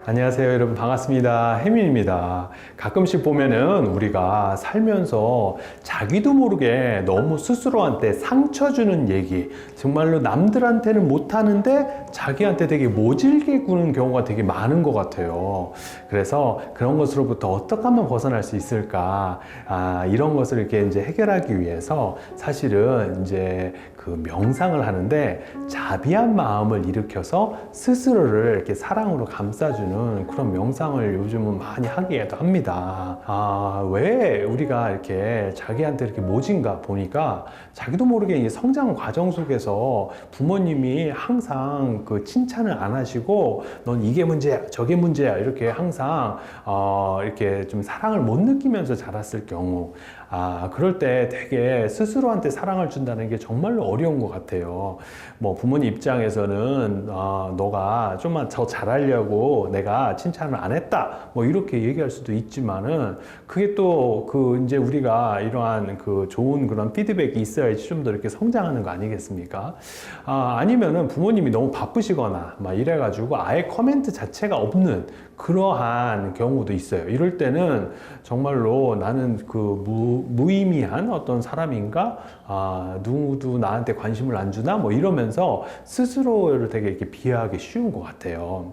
안녕하세요, 여러분. 반갑습니다. 혜민입니다. 가끔씩 보면은 우리가 살면서 자기도 모르게 너무 스스로한테 상처 주는 얘기, 정말로 남들한테는 못하는데 자기한테 되게 모질게 구는 경우가 되게 많은 것 같아요. 그래서 그런 것으로부터 어떻게 하면 벗어날 수 있을까? 이런 것을 이렇게 이제 해결하기 위해서 사실은 이제 그 명상을 하는데 자비한 마음을 일으켜서 스스로를 이렇게 사랑으로 감싸주는 그런 명상을 요즘은 많이 하기도 합니다. 왜 우리가 이렇게 자기한테 이렇게 모진가 보니까 자기도 모르게 이 성장 과정 속에서 부모님이 항상 그 칭찬을 안 하시고 넌 이게 문제야, 저게 문제야 이렇게 항상 이렇게 좀 사랑을 못 느끼면서 자랐을 경우 그럴 때 되게 스스로한테 사랑을 준다는 게 정말로 어려운 것 같아요. 뭐 부모님 입장에서는 너가 좀만 더 잘하려고 내가 칭찬을 안 했다 뭐 이렇게 얘기할 수도 있지만은 그게 또 그 이제 우리가 이러한 그 좋은 그런 피드백이 있어야지 좀 더 이렇게 성장하는 거 아니겠습니까? 아니면은 부모님이 너무 바쁘시거나 막 이래가지고 아예 코멘트 자체가 없는 그러한 경우도 있어요. 이럴 때는 정말로 나는 그 무의미한 어떤 사람인가? 누구도 나한테 관심을 안 주나? 뭐 이러면서 스스로를 되게 이렇게 비하하기 쉬운 것 같아요.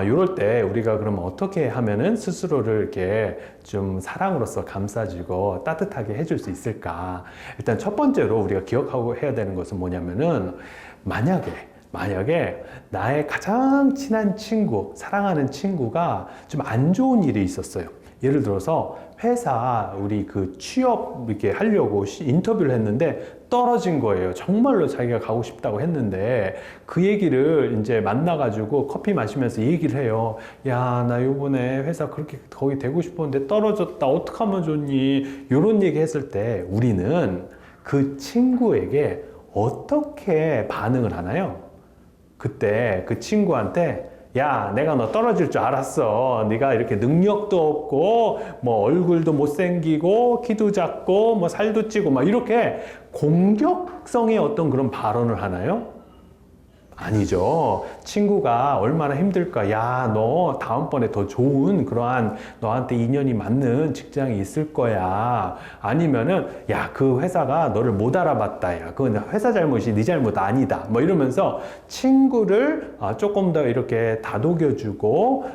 이럴 때 우리가 그러면 어떻게 하면은 스스로를 이렇게 좀 사랑으로서 감싸주고 따뜻하게 해줄 수 있을까? 일단 첫 번째로 우리가 기억하고 해야 되는 것은 뭐냐면은 만약에 나의 가장 친한 친구, 사랑하는 친구가 좀 안 좋은 일이 있었어요. 예를 들어서 회사 우리 그 취업 이렇게 하려고 인터뷰를 했는데 떨어진 거예요. 정말로 자기가 가고 싶다고 했는데 그 얘기를 이제 만나가지고 커피 마시면서 얘기를 해요. 야, 나 요번에 회사 그렇게 거기 되고 싶었는데 떨어졌다. 어떡하면 좋니? 이런 얘기 했을 때 우리는 그 친구에게 어떻게 반응을 하나요? 그때 그 친구한테 야, 내가 너 떨어질 줄 알았어. 네가 이렇게 능력도 없고 뭐 얼굴도 못생기고 키도 작고 뭐 살도 찌고 막 이렇게 공격성의 어떤 그런 발언을 하나요? 아니죠. 친구가 얼마나 힘들까. 야, 너 다음번에 더 좋은 그러한 너한테 인연이 맞는 직장이 있을 거야. 아니면은, 야, 그 회사가 너를 못 알아봤다. 야, 그건 회사 잘못이 네 잘못 아니다. 뭐 이러면서 친구를 조금 더 이렇게 다독여주고,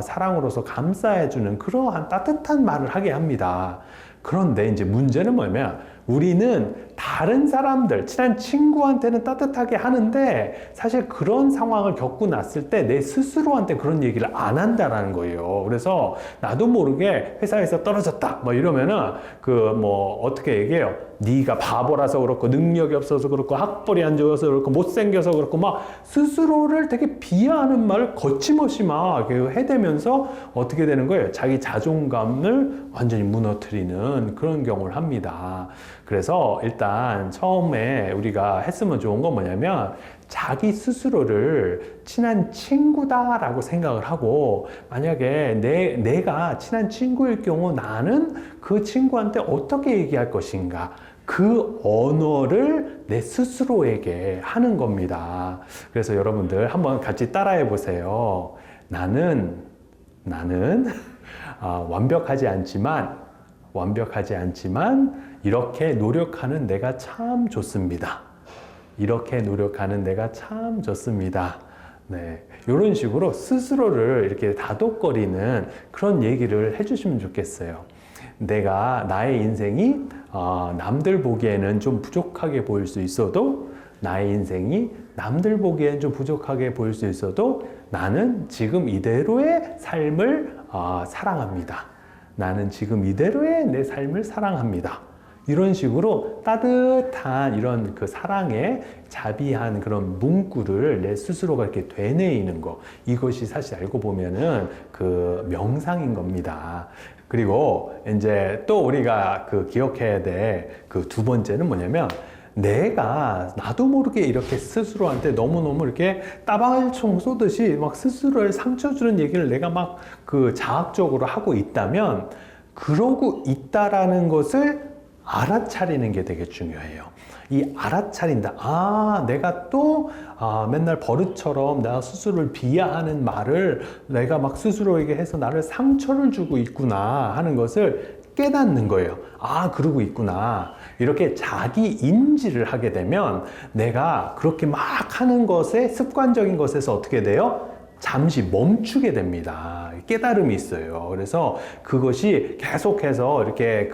사랑으로서 감싸해주는 그러한 따뜻한 말을 하게 합니다. 그런데 이제 문제는 뭐냐면, 우리는 다른 사람들, 친한 친구한테는 따뜻하게 하는데 사실 그런 상황을 겪고 났을 때 내 스스로한테 그런 얘기를 안 한다라는 거예요. 그래서 나도 모르게 회사에서 떨어졌다 뭐 이러면은 그 뭐 어떻게 얘기해요? 네가 바보라서 그렇고 능력이 없어서 그렇고 학벌이 안 좋아서 그렇고 못생겨서 그렇고 막 스스로를 되게 비하하는 말을 거침없이 막 해대면서 어떻게 되는 거예요? 자기 자존감을 완전히 무너뜨리는 그런 경우를 합니다. 그래서 일단 처음에 우리가 했으면 좋은 건 뭐냐면 자기 스스로를 친한 친구다라고 생각을 하고 만약에 내가 친한 친구일 경우 나는 그 친구한테 어떻게 얘기할 것인가 그 언어를 내 스스로에게 하는 겁니다. 그래서 여러분들 한번 같이 따라해 보세요. 나는 완벽하지 않지만 이렇게 노력하는 내가 참 좋습니다. 이렇게 노력하는 내가 참 좋습니다. 네, 이런 식으로 스스로를 이렇게 다독거리는 그런 얘기를 해주시면 좋겠어요. 나의 인생이 남들 보기에는 좀 부족하게 보일 수 있어도 나의 인생이 남들 보기엔 좀 부족하게 보일 수 있어도 나는 지금 이대로의 삶을 사랑합니다. 나는 지금 이대로의 내 삶을 사랑합니다. 이런 식으로 따뜻한 이런 그 사랑의 자비한 그런 문구를 내 스스로가 이렇게 되뇌이는 거. 이것이 사실 알고 보면은 그 명상인 겁니다. 그리고 이제 또 우리가 그 기억해야 될 그 두 번째는 뭐냐면 나도 모르게 이렇게 스스로한테 너무너무 이렇게 따발총 쏘듯이 막 스스로를 상처 주는 얘기를 내가 막 그 자학적으로 하고 있다면 그러고 있다라는 것을 알아차리는 게 되게 중요해요. 이 알아차린다. 아, 내가 또 맨날 버릇처럼 내가 스스로를 비하하는 말을 내가 막 스스로에게 해서 나를 상처를 주고 있구나 하는 것을 깨닫는 거예요. 아, 그러고 있구나. 이렇게 자기 인지를 하게 되면 내가 그렇게 막 하는 것에 습관적인 것에서 어떻게 돼요? 잠시 멈추게 됩니다. 깨달음이 있어요. 그래서 그것이 계속해서 이렇게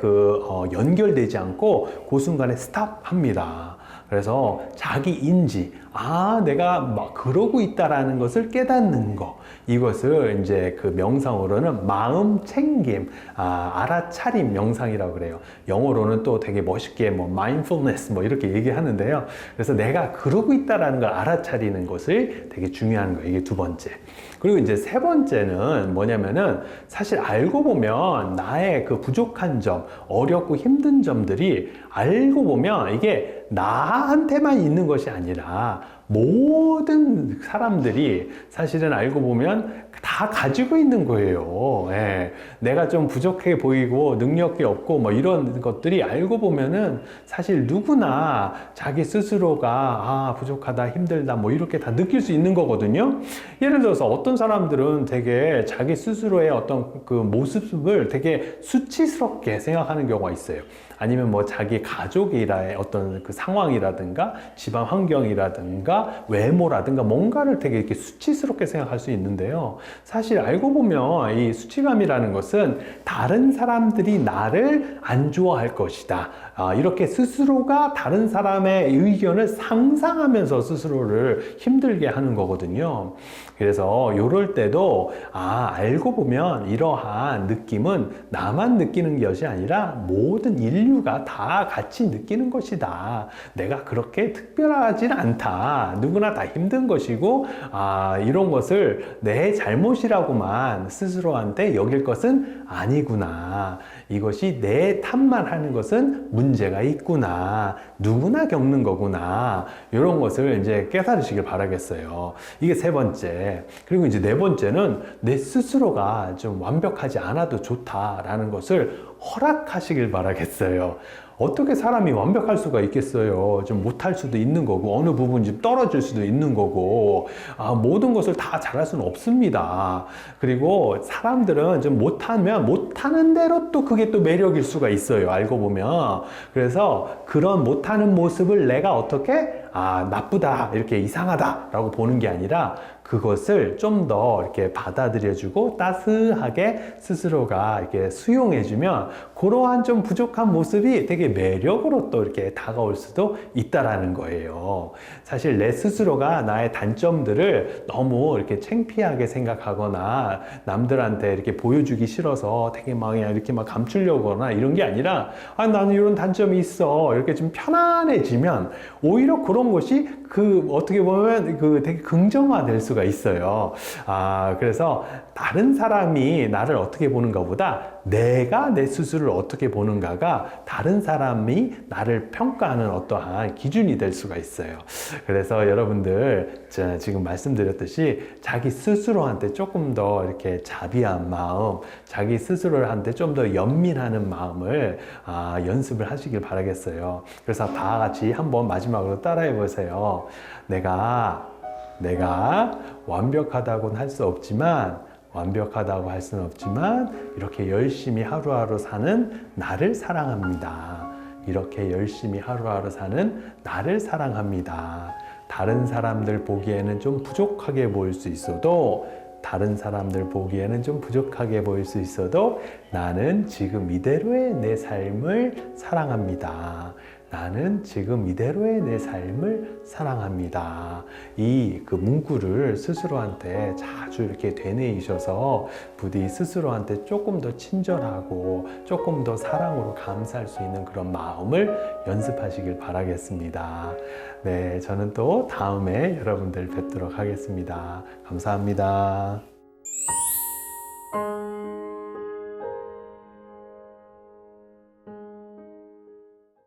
연결되지 않고 그 순간에 스탑합니다. 그래서 자기 인지, 아, 내가 막 그러고 있다라는 것을 깨닫는 거. 이것을 이제 그 명상으로는 마음 챙김, 알아차림 명상이라고 그래요. 영어로는 또 되게 멋있게 뭐 mindfulness 뭐 이렇게 얘기하는데요. 그래서 내가 그러고 있다라는 걸 알아차리는 것을 되게 중요한 거예요. 이게 두 번째. 그리고 이제 세 번째는 뭐냐면은 사실 알고 보면 나의 그 부족한 점, 어렵고 힘든 점들이 알고 보면 이게 나한테만 있는 것이 아니라 모든 사람들이 사실은 알고 보면 다 가지고 있는 거예요. 예. 내가 좀 부족해 보이고 능력이 없고 뭐 이런 것들이 알고 보면은 사실 누구나 자기 스스로가 부족하다, 힘들다 뭐 이렇게 다 느낄 수 있는 거거든요. 예를 들어서 어떤 사람들은 되게 자기 스스로의 어떤 그 모습을 되게 수치스럽게 생각하는 경우가 있어요. 아니면 뭐 자기 가족이라의 어떤 그 상황이라든가 집안 환경이라든가 외모라든가 뭔가를 되게 이렇게 수치스럽게 생각할 수 있는데요. 사실 알고 보면 이 수치감이라는 것은 다른 사람들이 나를 안 좋아할 것이다. 이렇게 스스로가 다른 사람의 의견을 상상하면서 스스로를 힘들게 하는 거거든요. 그래서 이럴 때도 알고 보면 이러한 느낌은 나만 느끼는 것이 아니라 모든 인류가 다 같이 느끼는 것이다. 내가 그렇게 특별하진 않다. 누구나 다 힘든 것이고 이런 것을 내 잘못이라고만 스스로한테 여길 것은 아니구나. 이것이 내 탓만 하는 것은 문제가 있구나. 누구나 겪는 거구나. 이런 것을 이제 깨달으시길 바라겠어요. 이게 세 번째. 그리고 이제 네 번째는 내 스스로가 좀 완벽하지 않아도 좋다라는 것을 허락하시길 바라겠어요. 어떻게 사람이 완벽할 수가 있겠어요? 좀 못할 수도 있는 거고, 어느 부분이 좀 떨어질 수도 있는 거고, 모든 것을 다 잘할 수는 없습니다. 그리고 사람들은 좀 못하면 못하는 대로 또 그게 또 매력일 수가 있어요. 알고 보면. 그래서 그런 못하는 모습을 내가 어떻게 나쁘다, 이렇게 이상하다 라고 보는 게 아니라 그것을 좀 더 이렇게 받아들여주고 따스하게 스스로가 이렇게 수용해주면 그러한 좀 부족한 모습이 되게 매력으로 또 이렇게 다가올 수도 있다라는 거예요. 사실 내 스스로가 나의 단점들을 너무 이렇게 창피하게 생각하거나 남들한테 이렇게 보여주기 싫어서 되게 막 그냥 이렇게 막 감추려고 하거나 이런 게 아니라 나는 이런 단점이 있어. 이렇게 좀 편안해지면 오히려 그런 것이 어떻게 보면 되게 긍정화될 수가 있어요. 그래서 다른 사람이 나를 어떻게 보는가 보다 내가 내 스스로를 어떻게 보는가가 다른 사람이 나를 평가하는 어떠한 기준이 될 수가 있어요. 그래서 여러분들 지금 말씀드렸듯이 자기 스스로한테 조금 더 이렇게 자비한 마음, 자기 스스로한테 좀 더 연민하는 마음을 연습을 하시길 바라겠어요. 그래서 다 같이 한번 마지막으로 따라해 보세요. 내가 완벽하다고는 할 수 없지만 이렇게 열심히 하루하루 사는 나를 사랑합니다. 이렇게 열심히 하루하루 사는 나를 사랑합니다. 다른 사람들 보기에는 좀 부족하게 보일 수 있어도 나는 지금 이대로의 내 삶을 사랑합니다. 나는 지금 이대로의 내 삶을 사랑합니다. 그 문구를 스스로한테 자주 이렇게 되뇌이셔서 부디 스스로한테 조금 더 친절하고 조금 더 사랑으로 감사할 수 있는 그런 마음을 연습하시길 바라겠습니다. 네, 저는 또 다음에 여러분들 뵙도록 하겠습니다. 감사합니다.